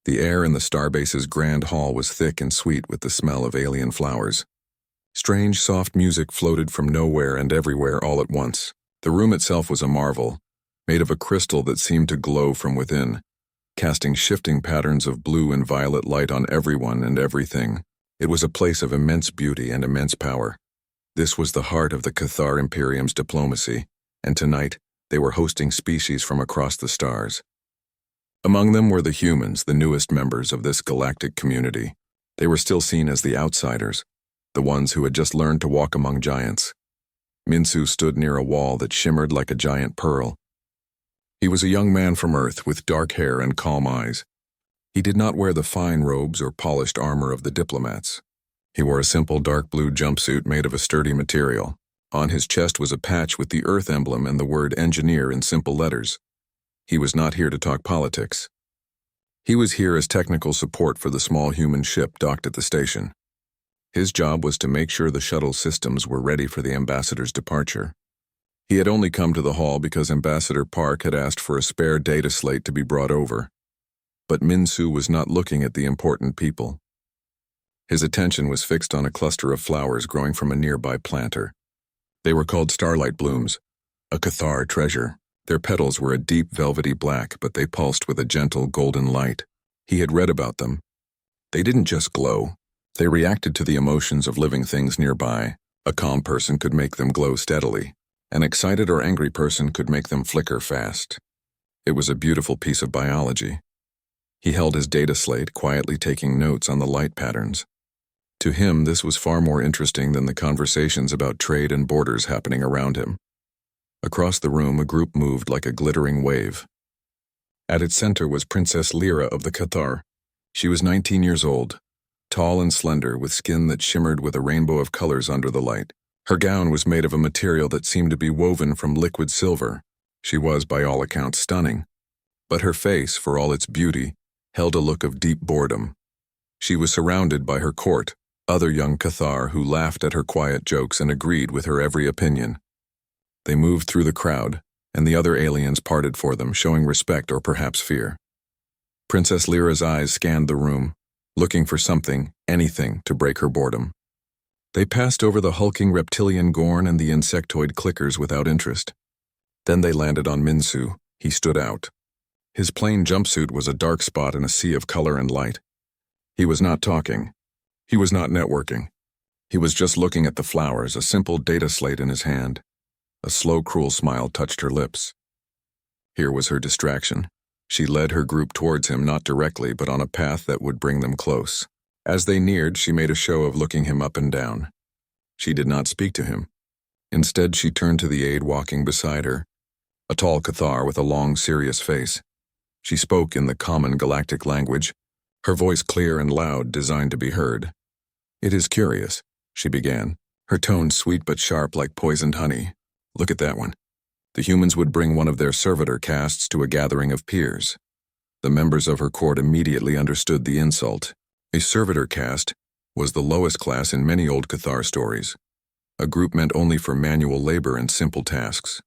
The air in the starbase's grand hall was thick and sweet with the smell of alien flowers. Strange, soft music floated from nowhere and everywhere all at once. The room itself was a marvel, made of a crystal that seemed to glow from within, casting shifting patterns of blue and violet light on everyone and everything. It was a place of immense beauty and immense power. This was the heart of the Cathar Imperium's diplomacy, and tonight they were hosting species from across the stars. Among them were the humans, the newest members of this galactic community. They were still seen as the outsiders, the ones who had just learned to walk among giants. Minsu stood near a wall that shimmered like a giant pearl. He was a young man from Earth with dark hair and calm eyes. He did not wear the fine robes or polished armor of the diplomats. He wore a simple dark blue jumpsuit made of a sturdy material. On his chest was a patch with the Earth emblem and the word engineer in simple letters. He was not here to talk politics. He was here as technical support for the small human ship docked at the station. His job was to make sure the shuttle systems were ready for the ambassador's departure. He had only come to the hall because Ambassador Park had asked for a spare data slate to be brought over. But Minsu was not looking at the important people. His attention was fixed on a cluster of flowers growing from a nearby planter. They were called starlight blooms, a Cathar treasure. Their petals were a deep velvety black, but they pulsed with a gentle golden light. He had read about them. They didn't just glow. They reacted to the emotions of living things nearby. A calm person could make them glow steadily. An excited or angry person could make them flicker fast. It was a beautiful piece of biology. He held his data slate, quietly taking notes on the light patterns. To him, this was far more interesting than the conversations about trade and borders happening around him. Across the room, a group moved like a glittering wave. At its center was Princess Lyra of the Cathar. She was 19 years old, tall and slender, with skin that shimmered with a rainbow of colors under the light. Her gown was made of a material that seemed to be woven from liquid silver. She was, by all accounts, stunning. But her face, for all its beauty, held a look of deep boredom. She was surrounded by her court, other young Cathar who laughed at her quiet jokes and agreed with her every opinion. They moved through the crowd, and the other aliens parted for them, showing respect or perhaps fear. Princess Lyra's eyes scanned the room, looking for something, anything, to break her boredom. They passed over the hulking reptilian Gorn and the insectoid clickers without interest. Then they landed on Minsu. He stood out. His plain jumpsuit was a dark spot in a sea of color and light. He was not talking. He was not networking. He was just looking at the flowers, a simple data slate in his hand. A slow, cruel smile touched her lips. Here was her distraction. She led her group towards him, not directly, but on a path that would bring them close. As they neared, she made a show of looking him up and down. She did not speak to him. Instead, she turned to the aide walking beside her, a tall Cathar with a long, serious face. She spoke in the common galactic language, her voice clear and loud, designed to be heard. "It is curious," she began, her tone sweet but sharp like poisoned honey. "Look at that one." The humans would bring one of their servitor castes to a gathering of peers. The members of her court immediately understood the insult. A servitor caste was the lowest class in many old Cathar stories, a group meant only for manual labor and simple tasks.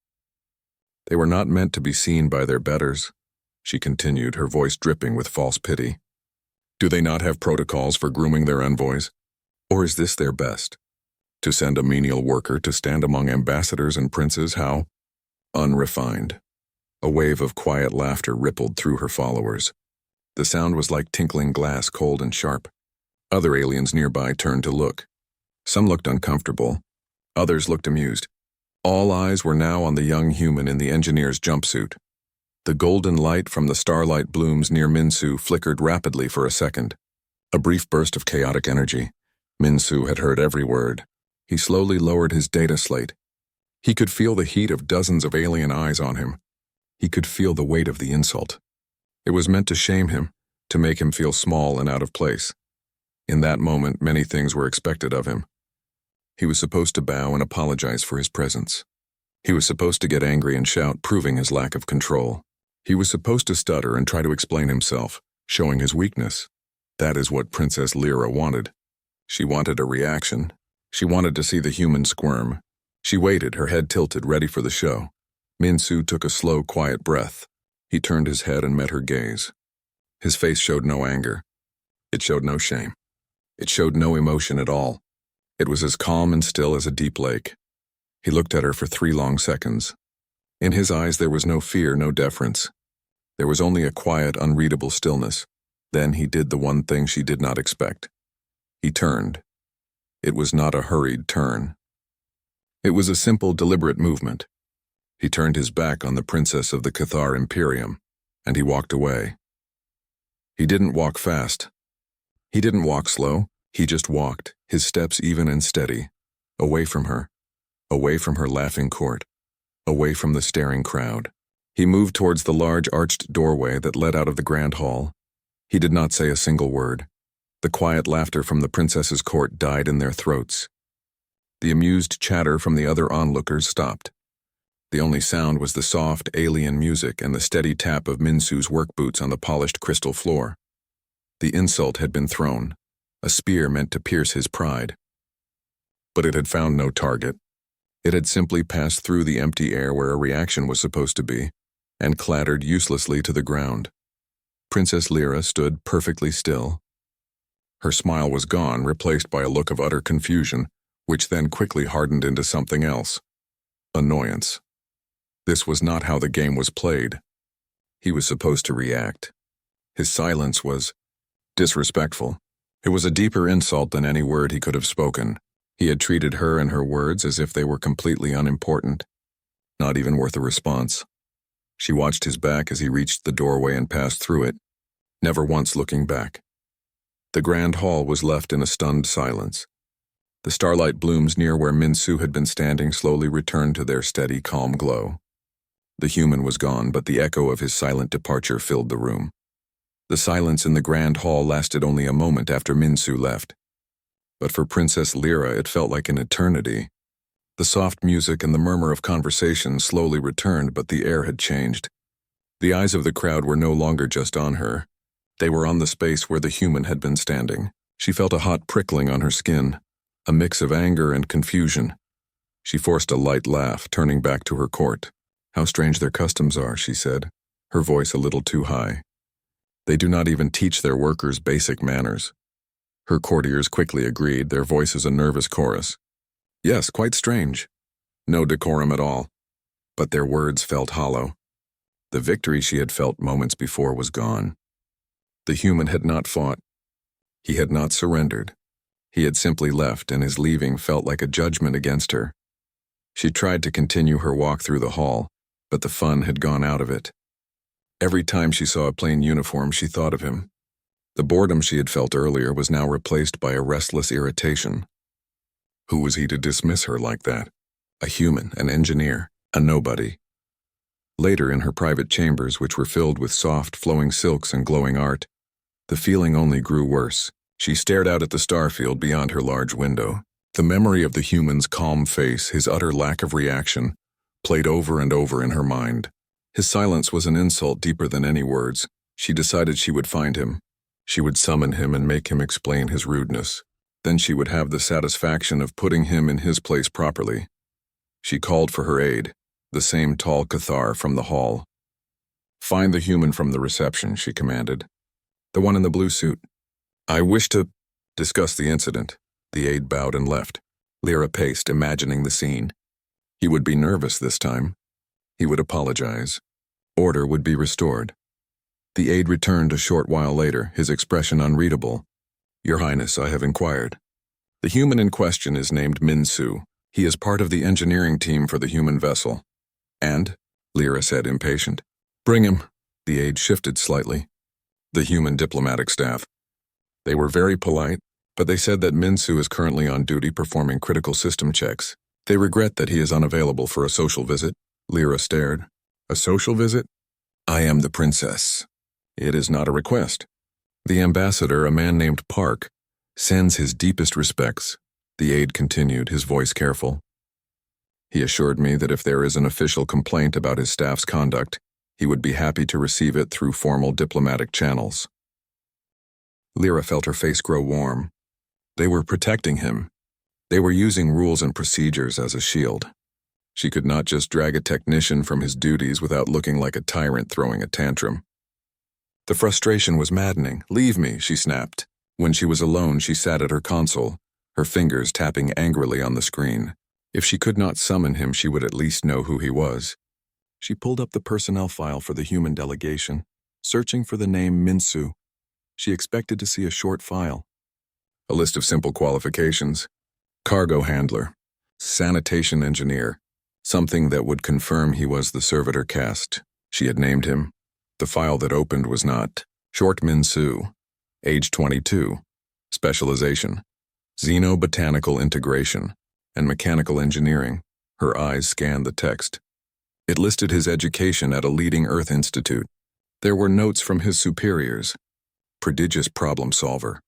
They were not meant to be seen by their betters, she continued, her voice dripping with false pity. Do they not have protocols for grooming their envoys? Or is this their best? To send a menial worker to stand among ambassadors and princes, how unrefined. A wave of quiet laughter rippled through her followers. The sound was like tinkling glass, cold and sharp. Other aliens nearby turned to look. Some looked uncomfortable. Others looked amused. All eyes were now on the young human in the engineer's jumpsuit. The golden light from the starlight blooms near Minsu flickered rapidly for a second. A brief burst of chaotic energy. Minsu had heard every word. He slowly lowered his data slate. He could feel the heat of dozens of alien eyes on him. He could feel the weight of the insult. It was meant to shame him, to make him feel small and out of place. In that moment, many things were expected of him. He was supposed to bow and apologize for his presence. He was supposed to get angry and shout, proving his lack of control. He was supposed to stutter and try to explain himself, showing his weakness. That is what Princess Lyra wanted. She wanted a reaction. She wanted to see the human squirm. She waited, her head tilted, ready for the show. Minsu took a slow, quiet breath. He turned his head and met her gaze. His face showed no anger. It showed no shame. It showed no emotion at all. It was as calm and still as a deep lake. He looked at her for 3 long seconds. In his eyes there was no fear, no deference. There was only a quiet, unreadable stillness. Then he did the one thing she did not expect. He turned. It was not a hurried turn. It was a simple, deliberate movement. He turned his back on the princess of the Cathar Imperium, and he walked away. He didn't walk fast. He didn't walk slow. He just walked, his steps even and steady, away from her laughing court, away from the staring crowd. He moved towards the large arched doorway that led out of the grand hall. He did not say a single word. The quiet laughter from the princess's court died in their throats. The amused chatter from the other onlookers stopped. The only sound was the soft, alien music and the steady tap of Minsu's work boots on the polished crystal floor. The insult had been thrown, a spear meant to pierce his pride. But it had found no target. It had simply passed through the empty air where a reaction was supposed to be, and clattered uselessly to the ground. Princess Lyra stood perfectly still. Her smile was gone, replaced by a look of utter confusion, which then quickly hardened into something else. Annoyance. This was not how the game was played. He was supposed to react. His silence was disrespectful. It was a deeper insult than any word he could have spoken. He had treated her and her words as if they were completely unimportant, not even worth a response. She watched his back as he reached the doorway and passed through it, never once looking back. The grand hall was left in a stunned silence. The starlight blooms near where Minsu had been standing slowly returned to their steady, calm glow. The human was gone, but the echo of his silent departure filled the room. The silence in the grand hall lasted only a moment after Minsu left. But for Princess Lyra it felt like an eternity. The soft music and the murmur of conversation slowly returned, but the air had changed. The eyes of the crowd were no longer just on her. They were on the space where the human had been standing. She felt a hot prickling on her skin, a mix of anger and confusion. She forced a light laugh, turning back to her court. "How strange their customs are," she said, her voice a little too high. "They do not even teach their workers basic manners." Her courtiers quickly agreed, their voices a nervous chorus. Yes, quite strange. No decorum at all. But their words felt hollow. The victory she had felt moments before was gone. The human had not fought. He had not surrendered. He had simply left, and his leaving felt like a judgment against her. She tried to continue her walk through the hall, but the fun had gone out of it. Every time she saw a plain uniform, she thought of him. The boredom she had felt earlier was now replaced by a restless irritation. Who was he to dismiss her like that? A human, an engineer, a nobody. Later, in her private chambers, which were filled with soft, flowing silks and glowing art, the feeling only grew worse. She stared out at the starfield beyond her large window. The memory of the human's calm face, his utter lack of reaction, played over and over in her mind. His silence was an insult deeper than any words. She decided she would find him. She would summon him and make him explain his rudeness. Then she would have the satisfaction of putting him in his place properly. She called for her aide, the same tall Cathar from the hall. "Find the human from the reception," she commanded. "The one in the blue suit." "I wish to discuss the incident." The aide bowed and left. Lyra paced, imagining the scene. He would be nervous this time. He would apologize. Order would be restored. The aide returned a short while later, his expression unreadable. "Your Highness, I have inquired. The human in question is named Minsu. He is part of the engineering team for the human vessel." "And?" Lyra said, impatient. "Bring him." The aide shifted slightly. "The human diplomatic staff. They were very polite, but they said that Minsu is currently on duty performing critical system checks. They regret that he is unavailable for a social visit." Lyra stared. "A social visit? I am the princess. It is not a request. The ambassador, a man named Park, sends his deepest respects." The aide continued, his voice careful. "He assured me that if there is an official complaint about his staff's conduct, he would be happy to receive it through formal diplomatic channels." Lyra felt her face grow warm. They were protecting him. They were using rules and procedures as a shield. She could not just drag a technician from his duties without looking like a tyrant throwing a tantrum. The frustration was maddening. "Leave me," she snapped. When she was alone, she sat at her console, her fingers tapping angrily on the screen. If she could not summon him, she would at least know who he was. She pulled up the personnel file for the human delegation, searching for the name Minsu. She expected to see a short file. A list of simple qualifications: cargo handler, sanitation engineer, something that would confirm he was the servitor caste. She had named him. The file that opened was not. Short Minsu, age 22, specialization, xenobotanical integration, and mechanical engineering. Her eyes scanned the text. It listed his education at a leading Earth institute. There were notes from his superiors. Prodigious problem solver.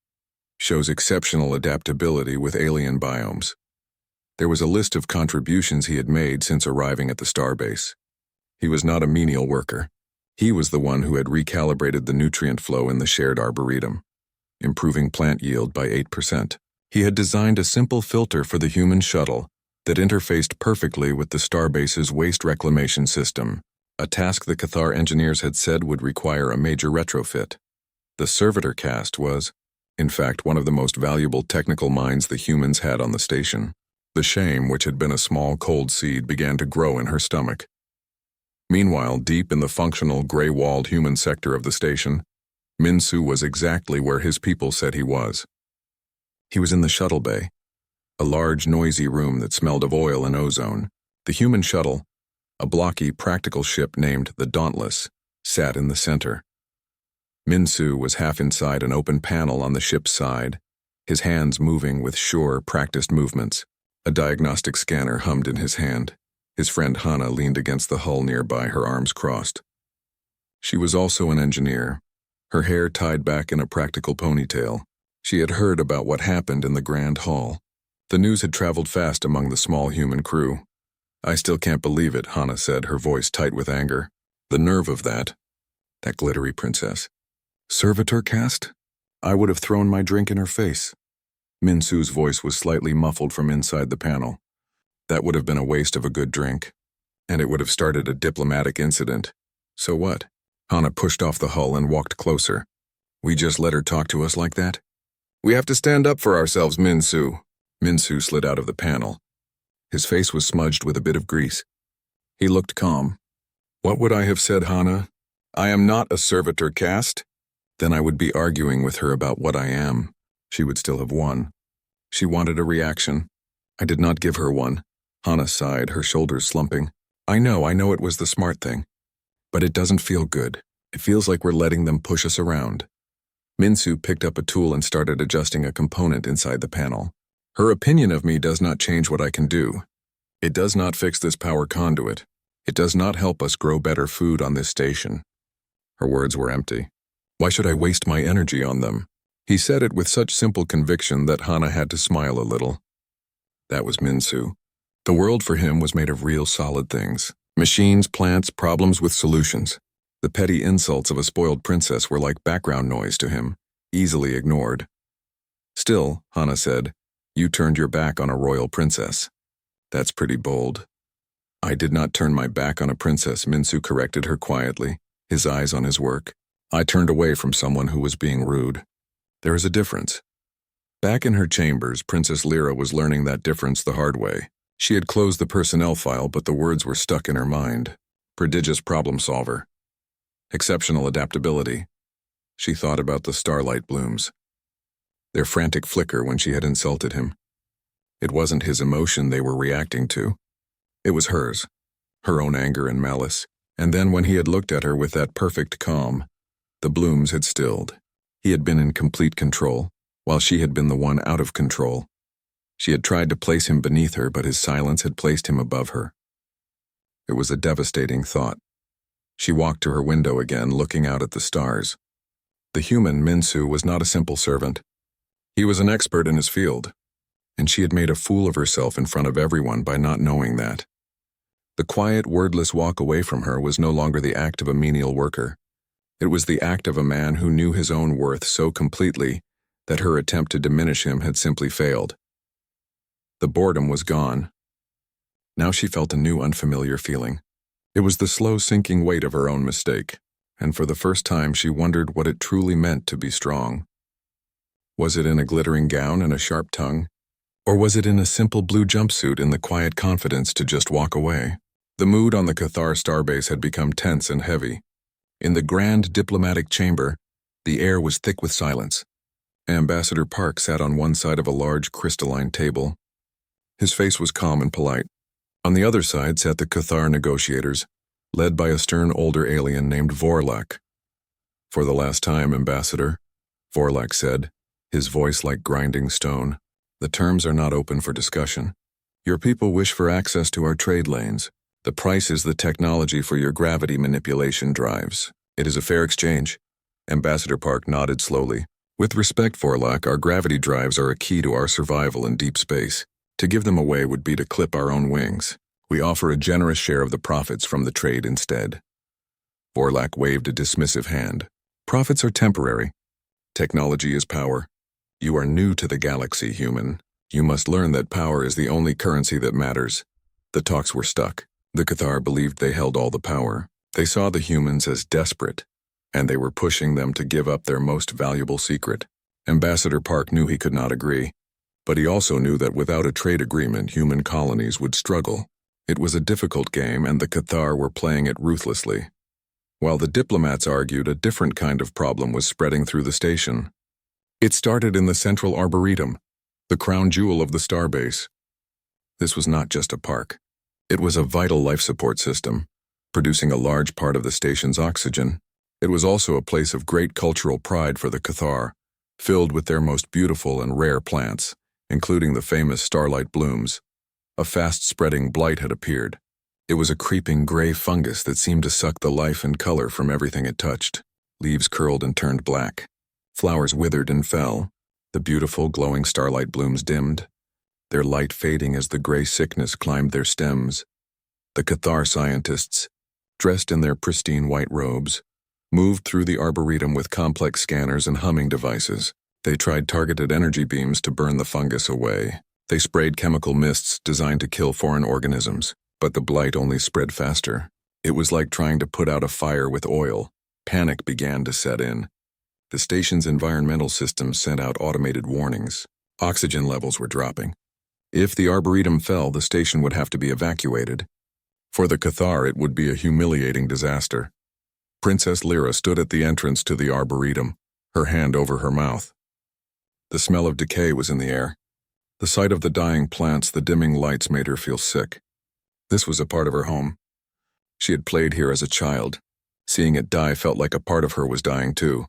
Shows exceptional adaptability with alien biomes. There was a list of contributions he had made since arriving at the starbase. He was not a menial worker. He was the one who had recalibrated the nutrient flow in the shared Arboretum, improving plant yield by 8%. He had designed a simple filter for the human shuttle that interfaced perfectly with the starbase's waste reclamation system, a task the Cathar engineers had said would require a major retrofit. The servitor caste was, in fact, one of the most valuable technical minds the humans had on the station. The shame, which had been a small cold seed, began to grow in her stomach. Meanwhile, deep in the functional, gray-walled human sector of the station, Minsu was exactly where his people said he was. He was in the shuttle bay, a large, noisy room that smelled of oil and ozone. The human shuttle, a blocky, practical ship named the Dauntless, sat in the center. Minsu was half inside an open panel on the ship's side, his hands moving with sure, practiced movements. A diagnostic scanner hummed in his hand. His friend Hana leaned against the hull nearby, her arms crossed. She was also an engineer, her hair tied back in a practical ponytail. She had heard about what happened in the Grand Hall. The news had traveled fast among the small human crew. "I still can't believe it," Hana said, her voice tight with anger. "The nerve of that glittery princess. Servitor caste? I would have thrown my drink in her face." Minsu's voice was slightly muffled from inside the panel. "That would have been a waste of a good drink, and it would have started a diplomatic incident. So what?" Hana pushed off the hull and walked closer. "We just let her talk to us like that? We have to stand up for ourselves, Minsu." Minsu slid out of the panel. His face was smudged with a bit of grease. He looked calm. "What would I have said, Hana? I am not a servitor caste." Then I would be arguing with her about what I am. She would still have won. She wanted a reaction. I did not give her one. Hana sighed, her shoulders slumping. I know it was the smart thing. But it doesn't feel good. It feels like we're letting them push us around. Minsu picked up a tool and started adjusting a component inside the panel. "Her opinion of me does not change what I can do. It does not fix this power conduit. It does not help us grow better food on this station." Her words were empty. Why should I waste my energy on them? He said it with such simple conviction that Hana had to smile a little. That was Minsu. The world for him was made of real solid things. Machines, plants, problems with solutions. The petty insults of a spoiled princess were like background noise to him, easily ignored. "Still," Hana said, "you turned your back on a royal princess. That's pretty bold." "I did not turn my back on a princess," Minsu corrected her quietly, his eyes on his work. "I turned away from someone who was being rude. There is a difference." Back in her chambers, Princess Lyra was learning that difference the hard way. She had closed the personnel file, but the words were stuck in her mind. Prodigious problem solver. Exceptional adaptability. She thought about the starlight blooms. Their frantic flicker when she had insulted him. It wasn't his emotion they were reacting to. It was hers. Her own anger and malice. And then when he had looked at her with that perfect calm, the blooms had stilled. He had been in complete control, while she had been the one out of control. She had tried to place him beneath her, but his silence had placed him above her. It was a devastating thought. She walked to her window again, looking out at the stars. The human, Minsu, was not a simple servant. He was an expert in his field, and she had made a fool of herself in front of everyone by not knowing that. The quiet, wordless walk away from her was no longer the act of a menial worker. It was the act of a man who knew his own worth so completely that her attempt to diminish him had simply failed. The boredom was gone. Now she felt a new unfamiliar feeling. It was the slow sinking weight of her own mistake. and for the first time she wondered what it truly meant to be strong. Was it in a glittering gown and a sharp tongue? Or was it in a simple blue jumpsuit and the quiet confidence to just walk away? The mood on the Cathar starbase had become tense and heavy. In the grand diplomatic chamber, the air was thick with silence. Ambassador Park sat on one side of a large crystalline table. His face was calm and polite. On the other side sat the Cathar negotiators, led by a stern older alien named Vorlak. "For the last time, Ambassador," Vorlak said, his voice like grinding stone. "The terms are not open for discussion. Your people wish for access to our trade lanes. The price is the technology for your gravity manipulation drives. It is a fair exchange." Ambassador Park nodded slowly. "With respect, Vorlak, our gravity drives are a key to our survival in deep space. To give them away would be to clip our own wings. We offer a generous share of the profits from the trade instead." Vorlak waved a dismissive hand. "Profits are temporary. Technology is power. You are new to the galaxy, human. You must learn that power is the only currency that matters." The talks were stuck. The Cathar believed they held all the power. They saw the humans as desperate, and they were pushing them to give up their most valuable secret. Ambassador Park knew he could not agree, but he also knew that without a trade agreement, human colonies would struggle. It was a difficult game, and the Cathar were playing it ruthlessly. While the diplomats argued, a different kind of problem was spreading through the station. It started in the central Arboretum, the crown jewel of the starbase. This was not just a park. It was a vital life support system, producing a large part of the station's oxygen. It was also a place of great cultural pride for the Cathar, filled with their most beautiful and rare plants, including the famous starlight blooms. A fast-spreading blight had appeared. It was a creeping gray fungus that seemed to suck the life and color from everything it touched. Leaves curled and turned black. Flowers withered and fell. The beautiful, glowing starlight blooms dimmed, their light fading as the gray sickness climbed their stems. The Cathar scientists, dressed in their pristine white robes, moved through the Arboretum with complex scanners and humming devices. They tried targeted energy beams to burn the fungus away. They sprayed chemical mists designed to kill foreign organisms, but the blight only spread faster. It was like trying to put out a fire with oil. Panic began to set in. The station's environmental systems sent out automated warnings. Oxygen levels were dropping. If the Arboretum fell, the station would have to be evacuated. For the Cathar, it would be a humiliating disaster. Princess Lyra stood at the entrance to the Arboretum, her hand over her mouth. The smell of decay was in the air. The sight of the dying plants, the dimming lights made her feel sick. This was a part of her home. She had played here as a child. Seeing it die felt like a part of her was dying too.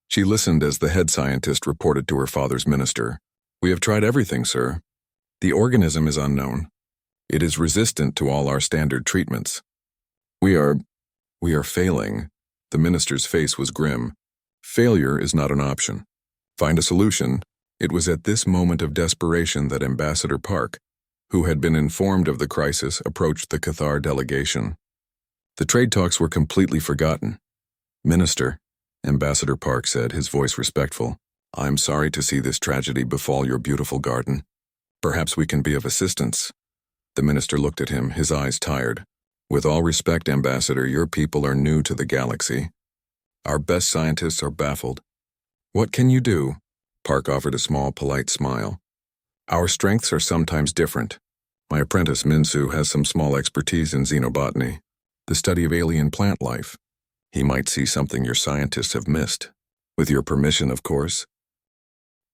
She listened as the head scientist reported to her father's minister. "We have tried everything, sir. The organism is unknown. It is resistant to all our standard treatments. We are failing." The minister's face was grim. "Failure is not an option. Find a solution." It was at this moment of desperation that Ambassador Park, who had been informed of the crisis, approached the Cathar delegation. The trade talks were completely forgotten. "Minister," Ambassador Park said, his voice respectful, "I'm sorry to see this tragedy befall your beautiful garden. Perhaps we can be of assistance." The minister looked at him, his eyes tired. "With all respect, Ambassador, your people are new to the galaxy. Our best scientists are baffled. What can you do?" Park offered a small, polite smile. "Our strengths are sometimes different. My apprentice Minsu has some small expertise in xenobotany, the study of alien plant life. He might see something your scientists have missed. With your permission, of course."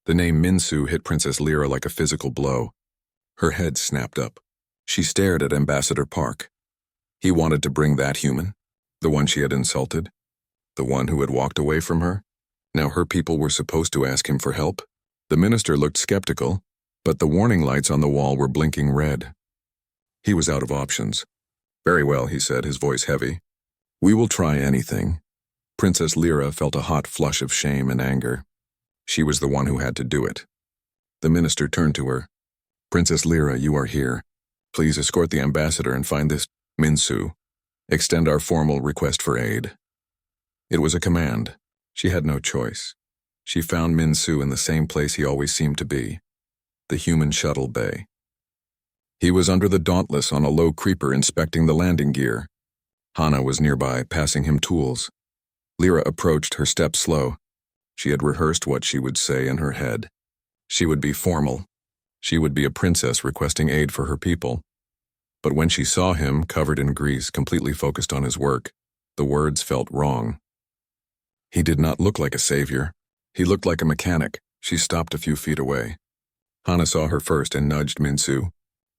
The name Minsu hit Princess Lyra like a physical blow. Her head snapped up. She stared at Ambassador Park. He wanted to bring that human, the one she had insulted, the one who had walked away from her. Now her people were supposed to ask him for help. The minister looked skeptical, but the warning lights on the wall were blinking red. He was out of options. "Very well," he said, his voice heavy. "We will try anything." Princess Lyra felt a hot flush of shame and anger. She was the one who had to do it. The minister turned to her. "Princess Lyra, you are here. Please escort the ambassador and find this Minsu. Extend our formal request for aid." It was a command. She had no choice. She found Minsu in the same place he always seemed to be, the human shuttle bay. He was under the Dauntless on a low creeper inspecting the landing gear. Hana was nearby, passing him tools. Lyra approached, her step slow. She had rehearsed what she would say in her head. She would be formal. She would be a princess requesting aid for her people. But when she saw him, covered in grease, completely focused on his work, the words felt wrong. He did not look like a savior. He looked like a mechanic. She stopped a few feet away. Hana saw her first and nudged Minsu.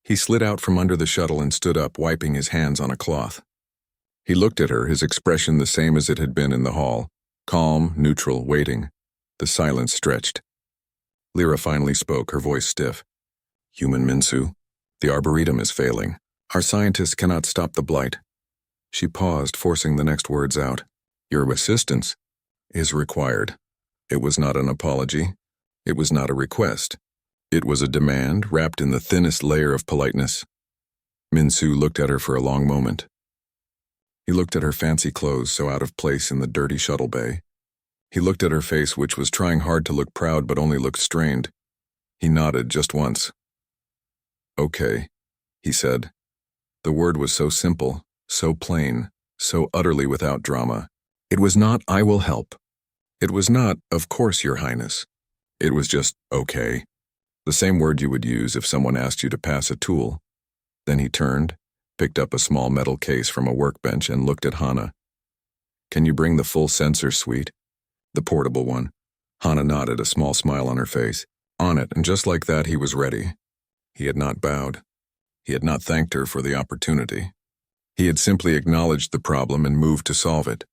He slid out from under the shuttle and stood up, wiping his hands on a cloth. He looked at her, his expression the same as it had been in the hall. Calm, neutral, waiting. The silence stretched. Lyra finally spoke, her voice stiff. Human Minsu, the Arboretum is failing. Our scientists cannot stop the blight. She paused, forcing the next words out. Your assistance is required. It was not an apology. It was not a request. It was a demand wrapped in the thinnest layer of politeness. Minsu looked at her for a long moment. He looked at her fancy clothes so out of place in the dirty shuttle bay. He looked at her face, which was trying hard to look proud but only looked strained. He nodded just once. Okay, he said. The word was so simple, so plain, so utterly without drama. It was not, I will help. It was not, of course, Your Highness. It was just, okay. The same word you would use if someone asked you to pass a tool. Then he turned, picked up a small metal case from a workbench and looked at Hana. Can you bring the full sensor suite? The portable one. Hana nodded, a small smile on her face. On it, and just like that, he was ready. He had not bowed. He had not thanked her for the opportunity. He had simply acknowledged the problem and moved to solve it.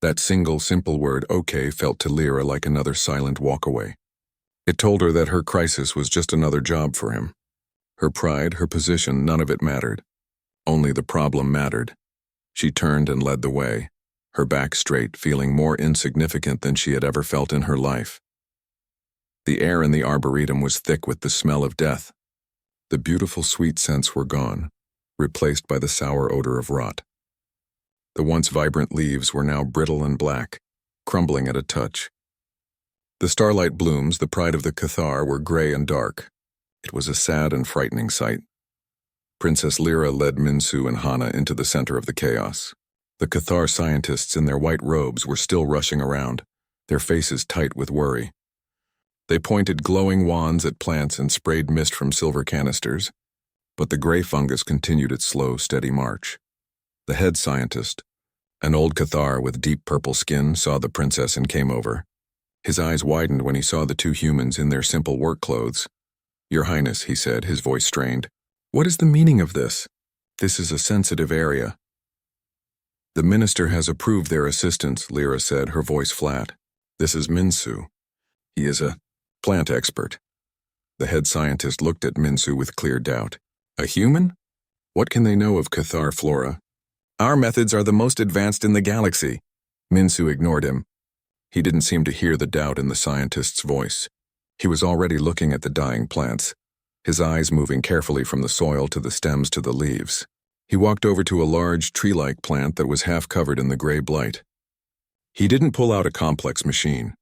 That single, simple word, okay, felt to Lyra like another silent walkaway. It told her that her crisis was just another job for him. Her pride, her position, none of it mattered. Only the problem mattered. She turned and led the way, her back straight, feeling more insignificant than she had ever felt in her life. The air in the Arboretum was thick with the smell of death. The beautiful sweet scents were gone, replaced by the sour odor of rot. The once vibrant leaves were now brittle and black, crumbling at a touch. The starlight blooms, the pride of the Cathar, were gray and dark. It was a sad and frightening sight. Princess Lyra led Minsu and Hana into the center of the chaos. The Cathar scientists in their white robes were still rushing around, their faces tight with worry. They pointed glowing wands at plants and sprayed mist from silver canisters, but the gray fungus continued its slow, steady march. The head scientist, an old Cathar with deep purple skin, saw the princess and came over. His eyes widened when he saw the two humans in their simple work clothes. Your Highness, he said, his voice strained. What is the meaning of this? This is a sensitive area. The minister has approved their assistance, Lyra said, her voice flat. This is Minsu. He is a plant expert. The head scientist looked at Minsu with clear doubt. A human? What can they know of Cathar flora? Our methods are the most advanced in the galaxy. Minsu ignored him. He didn't seem to hear the doubt in the scientist's voice. He was already looking at the dying plants, his eyes moving carefully from the soil to the stems to the leaves. He walked over to a large tree-like plant that was half covered in the gray blight. He didn't pull out a complex machine.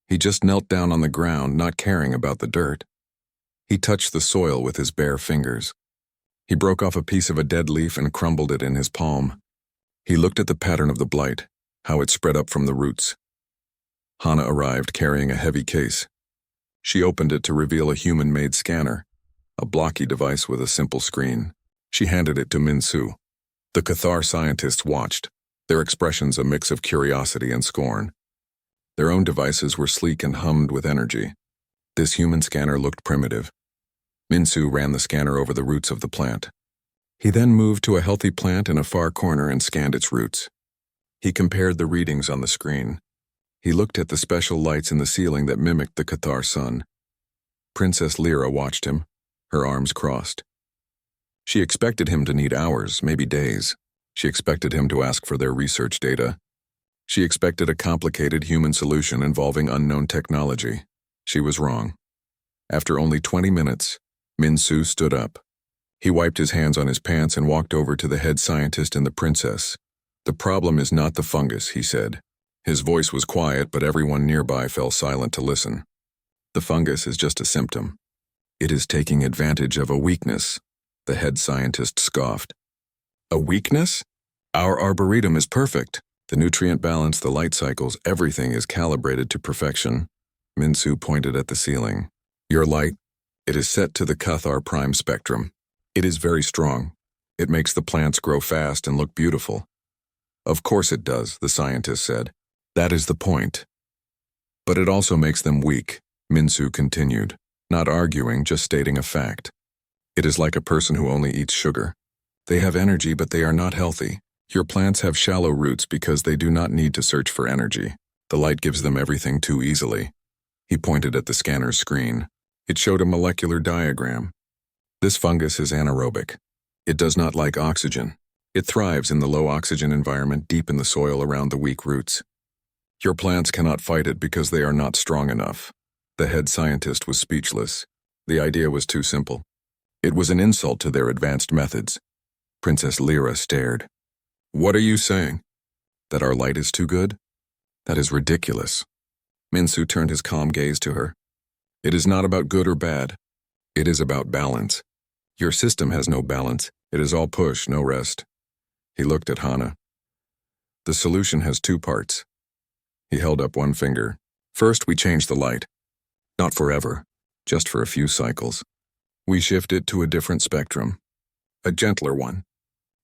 He just knelt down on the ground, not caring about the dirt. He touched the soil with his bare fingers. He broke off a piece of a dead leaf and crumbled it in his palm. He looked at the pattern of the blight, how it spread up from the roots. Hana arrived carrying a heavy case. She opened it to reveal a human-made scanner, a blocky device with a simple screen. She handed it to Minsu. The Cathar scientists watched, their expressions a mix of curiosity and scorn. Their own devices were sleek and hummed with energy. This human scanner looked primitive. Minsu ran the scanner over the roots of the plant. He then moved to a healthy plant in a far corner and scanned its roots. He compared the readings on the screen. He looked at the special lights in the ceiling that mimicked the Cathar sun. Princess Lyra watched him, her arms crossed. She expected him to need hours, maybe days. She expected him to ask for their research data. She expected a complicated human solution involving unknown technology. She was wrong. After only 20 minutes, Minsu stood up. He wiped his hands on his pants and walked over to the head scientist and the princess. The problem is not the fungus, he said. His voice was quiet, but everyone nearby fell silent to listen. The fungus is just a symptom. It is taking advantage of a weakness, the head scientist scoffed. A weakness? Our Arboretum is perfect. The nutrient balance, the light cycles, everything is calibrated to perfection. Minsu pointed at the ceiling. Your light, it is set to the Cathar prime spectrum. It is very strong. It makes the plants grow fast and look beautiful. Of course it does, the scientist said. That is the point. But it also makes them weak, Minsu continued, not arguing, just stating a fact. It is like a person who only eats sugar. They have energy, but they are not healthy. Your plants have shallow roots because they do not need to search for energy. The light gives them everything too easily. He pointed at the scanner's screen. It showed a molecular diagram. This fungus is anaerobic. It does not like oxygen. It thrives in the low oxygen environment deep in the soil around the weak roots. Your plants cannot fight it because they are not strong enough. The head scientist was speechless. The idea was too simple. It was an insult to their advanced methods. Princess Lyra stared. What are you saying? That our light is too good? That is ridiculous. Minsu turned his calm gaze to her. It is not about good or bad. It is about balance. Your system has no balance. It is all push, no rest. He looked at Hana. The solution has two parts. He held up one finger. First, we change the light. Not forever, just for a few cycles. We shift it to a different spectrum. A gentler one.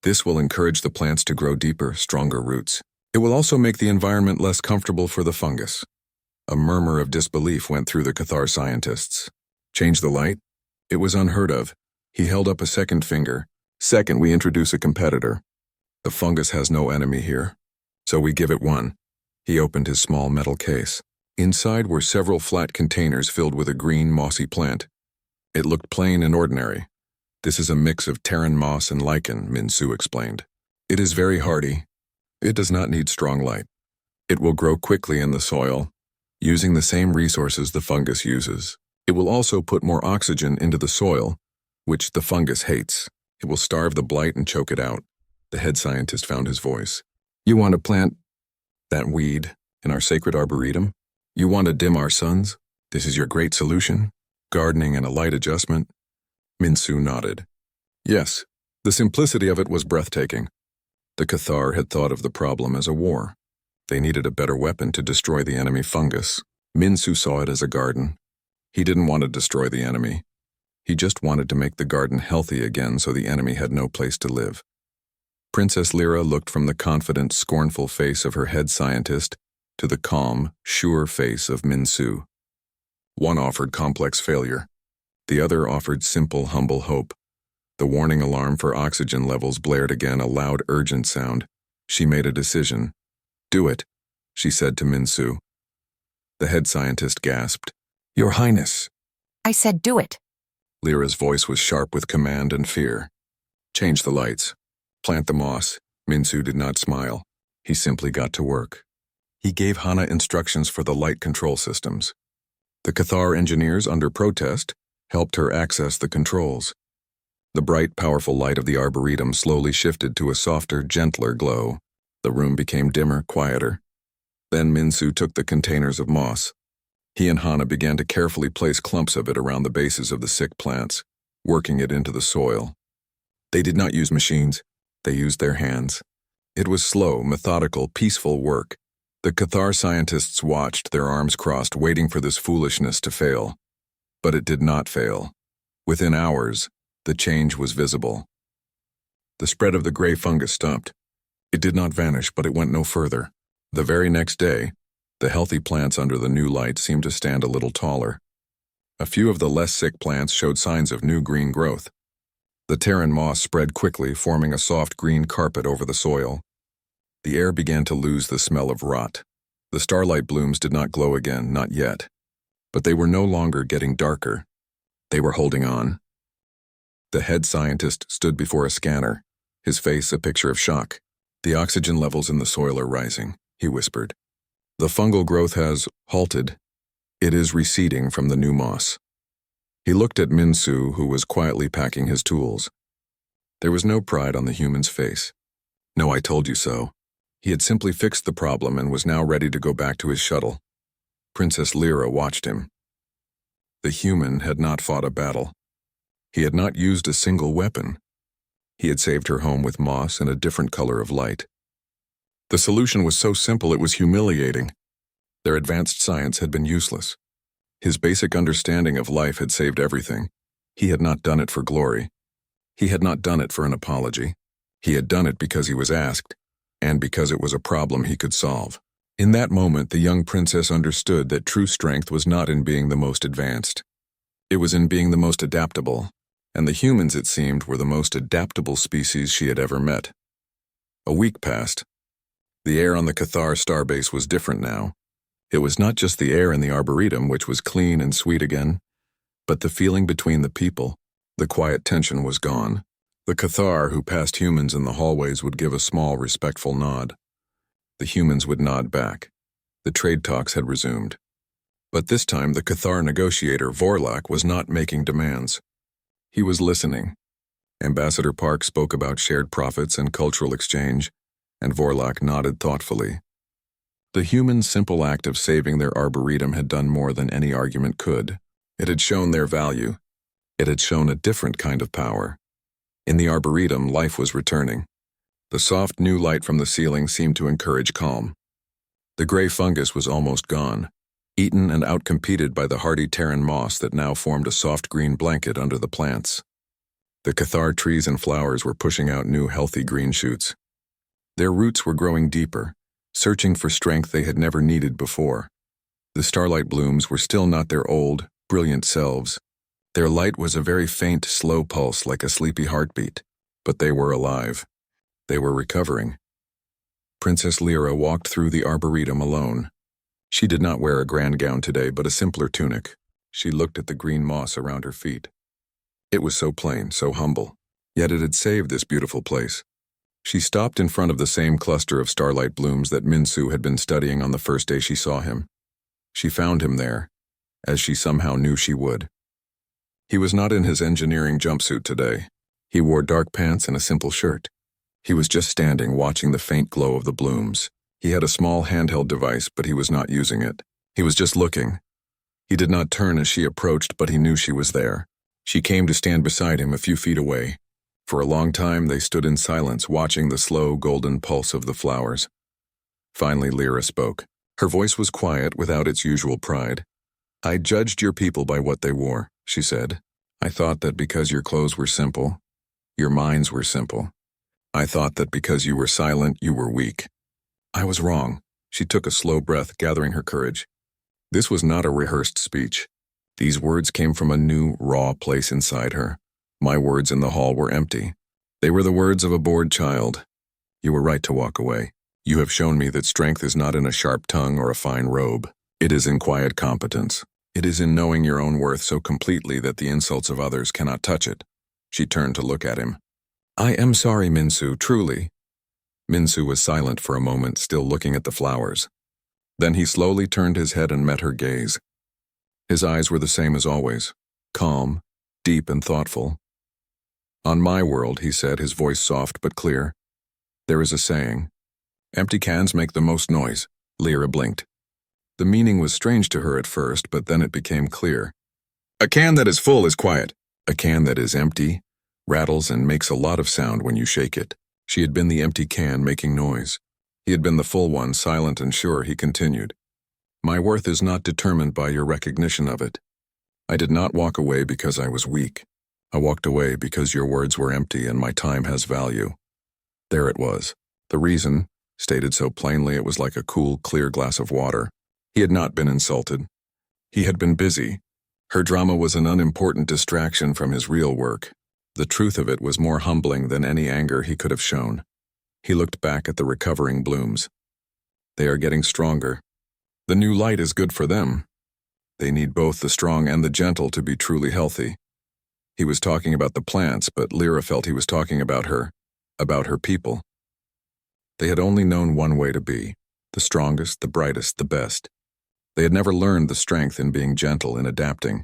This will encourage the plants to grow deeper, stronger roots. It will also make the environment less comfortable for the fungus. A murmur of disbelief went through the Cathar scientists. Change the light? It was unheard of. He held up a second finger. Second, we introduce a competitor. The fungus has no enemy here, so we give it one. He opened his small metal case. Inside were several flat containers filled with a green, mossy plant. It looked plain and ordinary. This is a mix of terran moss and lichen, Minsu explained. It is very hardy. It does not need strong light. It will grow quickly in the soil, using the same resources the fungus uses. It will also put more oxygen into the soil, which the fungus hates. It will starve the blight and choke it out. The head scientist found his voice. You want to plant that weed in our sacred arboretum? You want to dim our suns? This is your great solution? Gardening and a light adjustment? Minsu nodded. Yes, the simplicity of it was breathtaking. The Cathar had thought of the problem as a war. They needed a better weapon to destroy the enemy fungus. Minsu saw it as a garden. He didn't want to destroy the enemy. He just wanted to make the garden healthy again so the enemy had no place to live. Princess Lyra looked from the confident, scornful face of her head scientist to the calm, sure face of Minsu. One offered complex failure. The other offered simple, humble hope. The warning alarm for oxygen levels blared again, a loud, urgent sound. She made a decision. Do it, she said to Minsu. The head scientist gasped. Your Highness. I said do it. Lyra's voice was sharp with command and fear. Change the lights. Plant the moss. Minsu did not smile. He simply got to work. He gave Hana instructions for the light control systems. The Cathar engineers, under protest, helped her access the controls. The bright, powerful light of the Arboretum slowly shifted to a softer, gentler glow. The room became dimmer, quieter. Then Minsu took the containers of moss. He and Hana began to carefully place clumps of it around the bases of the sick plants, working it into the soil. They did not use machines. They used their hands. It was slow, methodical, peaceful work. The Cathar scientists watched, their arms crossed, waiting for this foolishness to fail. But it did not fail. Within hours, the change was visible. The spread of the gray fungus stopped. It did not vanish, but it went no further. The very next day, the healthy plants under the new light seemed to stand a little taller. A few of the less sick plants showed signs of new green growth. The terran moss spread quickly, forming a soft green carpet over the soil. The air began to lose the smell of rot. The starlight blooms did not glow again, not yet. But they were no longer getting darker. They were holding on. The head scientist stood before a scanner, his face a picture of shock. The oxygen levels in the soil are rising, he whispered. The fungal growth has halted. It is receding from the new moss. He looked at Minsu, who was quietly packing his tools. There was no pride on the human's face. No, I told you so. He had simply fixed the problem and was now ready to go back to his shuttle. Princess Lyra watched him. The human had not fought a battle. He had not used a single weapon. He had saved her home with moss and a different color of light. The solution was so simple it was humiliating. Their advanced science had been useless. His basic understanding of life had saved everything. He had not done it for glory. He had not done it for an apology. He had done it because he was asked, and because it was a problem he could solve. In that moment, the young princess understood that true strength was not in being the most advanced. It was in being the most adaptable, and the humans, it seemed, were the most adaptable species she had ever met. A week passed. The air on the Cathar starbase was different now. It was not just the air in the Arboretum, which was clean and sweet again, but the feeling between the people. The quiet tension was gone. The Cathar who passed humans in the hallways would give a small, respectful nod. The humans would nod back. The trade talks had resumed. But this time the Cathar negotiator, Vorlak, was not making demands. He was listening. Ambassador Park spoke about shared profits and cultural exchange, and Vorlak nodded thoughtfully. The humans' simple act of saving their Arboretum had done more than any argument could. It had shown their value. It had shown a different kind of power. In the Arboretum, life was returning. The soft new light from the ceiling seemed to encourage calm. The gray fungus was almost gone, eaten and outcompeted by the hardy Terran moss that now formed a soft green blanket under the plants. The Cathar trees and flowers were pushing out new healthy green shoots. Their roots were growing deeper, searching for strength they had never needed before. The starlight blooms were still not their old, brilliant selves. Their light was a very faint, slow pulse like a sleepy heartbeat, but they were alive. They were recovering. Princess Lyra walked through the Arboretum alone. She did not wear a grand gown today, but a simpler tunic. She looked at the green moss around her feet. It was so plain, so humble, yet it had saved this beautiful place. She stopped in front of the same cluster of starlight blooms that Minsu had been studying on the first day she saw him. She found him there, as she somehow knew she would. He was not in his engineering jumpsuit today. He wore dark pants and a simple shirt. He was just standing, watching the faint glow of the blooms. He had a small handheld device, but he was not using it. He was just looking. He did not turn as she approached, but he knew she was there. She came to stand beside him a few feet away. For a long time, they stood in silence, watching the slow, golden pulse of the flowers. Finally, Lyra spoke. Her voice was quiet, without its usual pride. I judged your people by what they wore, she said. I thought that because your clothes were simple, your minds were simple. I thought that because you were silent, you were weak. I was wrong. She took a slow breath, gathering her courage. This was not a rehearsed speech. These words came from a new, raw place inside her. My words in the hall were empty. They were the words of a bored child. You were right to walk away. You have shown me that strength is not in a sharp tongue or a fine robe. It is in quiet competence. It is in knowing your own worth so completely that the insults of others cannot touch it. She turned to look at him. I am sorry, Minsu, truly. Minsu was silent for a moment, still looking at the flowers. Then he slowly turned his head and met her gaze. His eyes were the same as always, calm, deep and thoughtful. On my world, he said, his voice soft but clear, there is a saying, empty cans make the most noise. Lyra blinked. The meaning was strange to her at first, but then it became clear. A can that is full is quiet. A can that is empty rattles and makes a lot of sound when you shake it. She had been the empty can making noise. He had been the full one, silent and sure. He continued. My worth is not determined by your recognition of it. I did not walk away because I was weak. I walked away because your words were empty and my time has value. There it was. The reason, stated so plainly it was like a cool, clear glass of water. He had not been insulted. He had been busy. Her drama was an unimportant distraction from his real work. The truth of it was more humbling than any anger he could have shown. He looked back at the recovering blooms. They are getting stronger. The new light is good for them. They need both the strong and the gentle to be truly healthy. He was talking about the plants, but Lyra felt he was talking about her people. They had only known one way to be, the strongest, the brightest, the best. They had never learned the strength in being gentle, in adapting.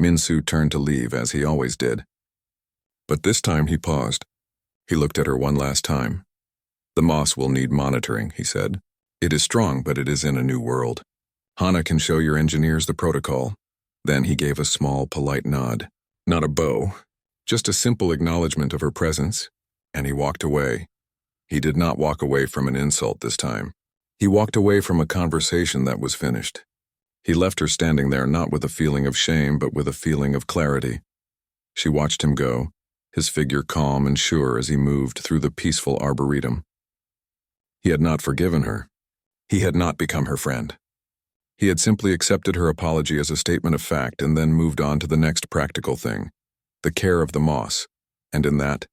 Minsu turned to leave, as he always did. But this time he paused. He looked at her one last time. The moss will need monitoring, he said. It is strong, but it is in a new world. Hana can show your engineers the protocol. Then he gave a small, polite nod. Not a bow, just a simple acknowledgement of her presence, and he walked away. He did not walk away from an insult this time. He walked away from a conversation that was finished. He left her standing there not with a feeling of shame but with a feeling of clarity. She watched him go, his figure calm and sure as he moved through the peaceful Arboretum. He had not forgiven her. He had not become her friend. He had simply accepted her apology as a statement of fact and then moved on to the next practical thing, the care of the moss, and in that,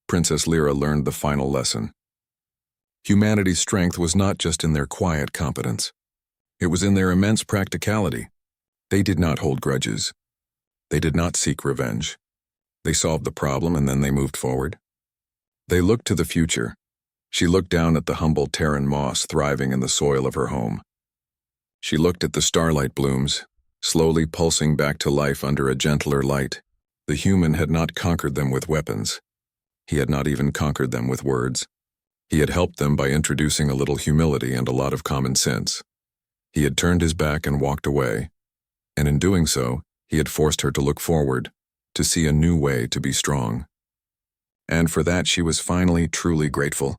Princess Lyra learned the final lesson. Humanity's strength was not just in their quiet competence. It was in their immense practicality. They did not hold grudges. They did not seek revenge. They solved the problem and then they moved forward. They looked to the future. She looked down at the humble Terran moss thriving in the soil of her home. She looked at the starlight blooms, slowly pulsing back to life under a gentler light. The human had not conquered them with weapons. He had not even conquered them with words. He had helped them by introducing a little humility and a lot of common sense. He had turned his back and walked away, and in doing so, he had forced her to look forward, to see a new way to be strong. And for that she was finally truly grateful.